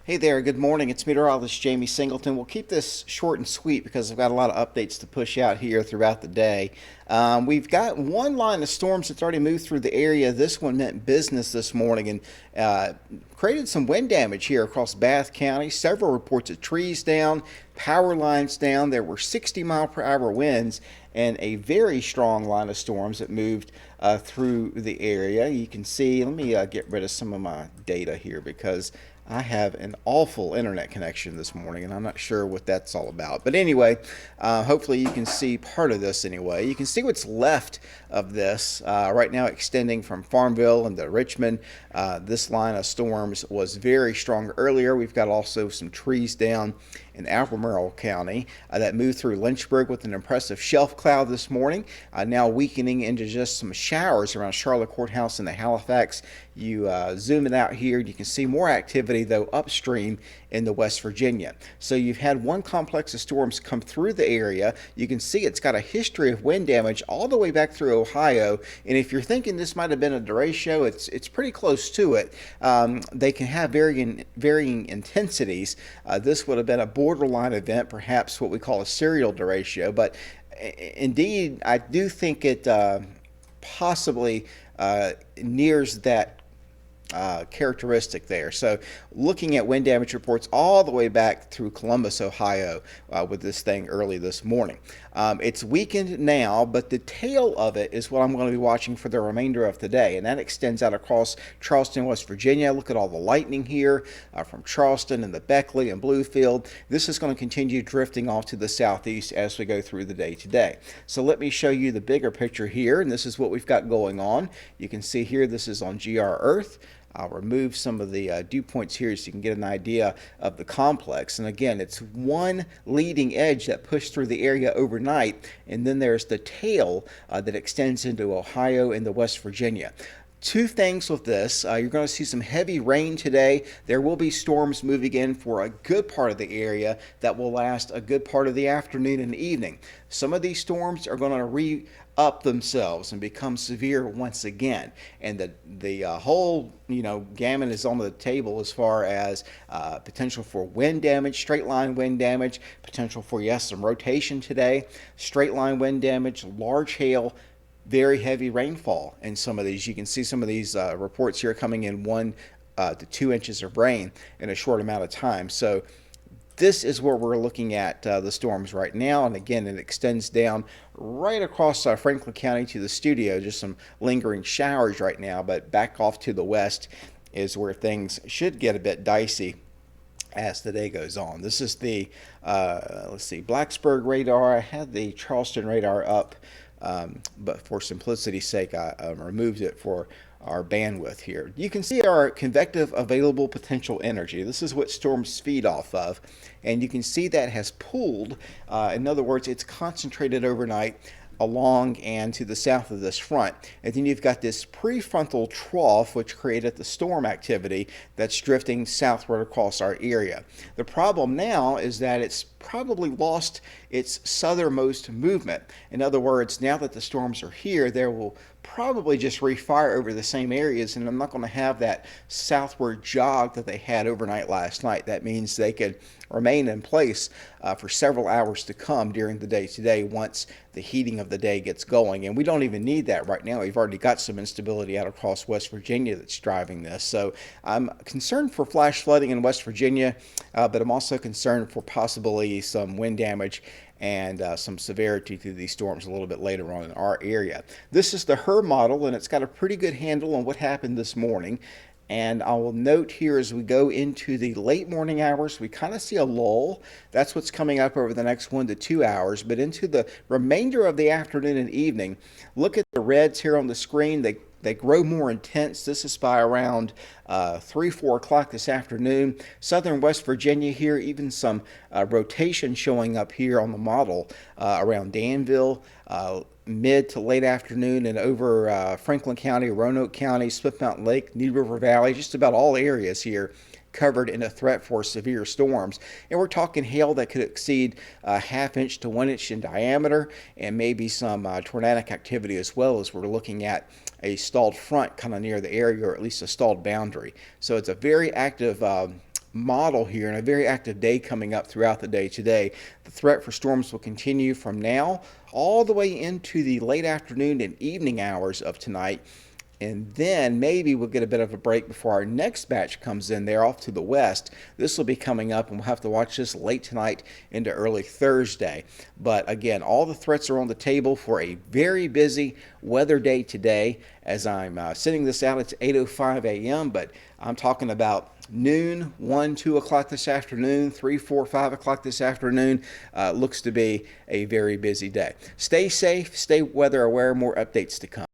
Hey there, good morning. It's meteorologist Jamie Singleton. We'll keep this short and sweet because I've got a lot of updates to push out here throughout the day. We've got one line of storms that's already moved through the area. This one meant business this morning and created some wind damage here across Bath County. Several reports of trees down, power lines down. There were 60-mile-per-hour winds and a very strong line of storms that moved through the area. You can see, let me get rid of some of my data here because I have an awful internet connection this morning, and I'm not sure what that's all about. But anyway, hopefully you can see part of this anyway. You can see what's left of this right now, extending from Farmville into Richmond. This line of storms was very strong earlier. We've got also some trees down in Albemarle County that moved through Lynchburg with an impressive shelf cloud this morning, now weakening into just some showers around Charlotte Courthouse and the Halifax. You zoom it out here, you can see more activity though upstream in the West Virginia. So you've had one complex of storms come through the area. You can see it's got a history of wind damage all the way back through Ohio. And if you're thinking this might have been a derecho, it's pretty close to it. They can have varying intensities. This would have been a borderline event, perhaps what we call a serial derecho. But indeed, I do think it possibly nears that characteristic there. So looking at wind damage reports all the way back through Columbus, Ohio, with this thing early this morning. It's weakened now, but the tail of it is what I'm going to be watching for the remainder of the day, and that extends out across Charleston, West Virginia. Look at all the lightning here from Charleston and the Beckley and Bluefield. This is going to continue drifting off to the southeast as we go through the day today. So let me show you the bigger picture here, and this is what we've got going on. You can see here this is on GR Earth. I'll remove some of the dew points here so you can get an idea of the complex. And again, it's one leading edge that pushed through the area overnight, and then there's the tail that extends into Ohio and the West Virginia. Two things with this. You're going to see some heavy rain today. There will be storms moving in for a good part of the area that will last a good part of the afternoon and evening. Some of these storms are going to up themselves and become severe once again, and the whole gamut is on the table as far as potential for wind damage, straight line wind damage, potential for some rotation today, straight line wind damage, large hail, very heavy rainfall in some of these. You can see some of these reports here coming in 1 to 2 inches of rain in a short amount of time. So this is where we're looking at the storms right now. And again, it extends down right across Franklin County to the studio. Just some lingering showers right now, but back off to the west is where things should get a bit dicey as the day goes on. This is the, let's see, Blacksburg radar. I had the Charleston radar up, but for simplicity's sake, I removed it for our bandwidth here. You can see our convective available potential energy. This is what storms feed off of, and you can see that has pooled. In other words, it's concentrated overnight along and to the south of this front. And then you've got this prefrontal trough, which created the storm activity that's drifting southward across our area. The problem now is that it's probably lost its southernmost movement. In other words, now that the storms are here, they will probably just refire over the same areas, and I'm not going to have that southward jog that they had overnight last night. That means they could remain in place for several hours to come during the day today once the heating of the day gets going. And we don't even need that right now. We've already got some instability out across West Virginia that's driving this. So I'm concerned for flash flooding in West Virginia, but I'm also concerned for possibly some wind damage and some severity through these storms a little bit later on in our area. This is the HRRR model, and it's got a pretty good handle on what happened this morning. And I will note here as we go into the late morning hours, we kind of see a lull. That's what's coming up over the next 1 to 2 hours. But into the remainder of the afternoon and evening, look at the reds here on the screen. They grow more intense. This is by around 3, 4 o'clock this afternoon. Southern West Virginia here, even some rotation showing up here on the model around Danville, mid to late afternoon, and over Franklin County, Roanoke County, Smith Mountain Lake, Need River Valley, just about all areas here covered in a threat for severe storms. And we're talking hail that could exceed a ½ inch to 1 inch in diameter, and maybe some tornadic activity as well, as we're looking at a stalled front kind of near the area, or at least a stalled boundary. So it's a very active model here and a very active day coming up throughout the day today. The threat for storms will continue from now all the way into the late afternoon and evening hours of tonight. And then maybe we'll get a bit of a break before our next batch comes in there off to the west. This will be coming up, and we'll have to watch this late tonight into early Thursday. But again, all the threats are on the table for a very busy weather day today. As I'm sending this out, it's 8:05 a.m., but I'm talking about noon, 1, 2 o'clock this afternoon, 3, 4, 5 o'clock this afternoon. Looks to be a very busy day. Stay safe, stay weather aware, more updates to come.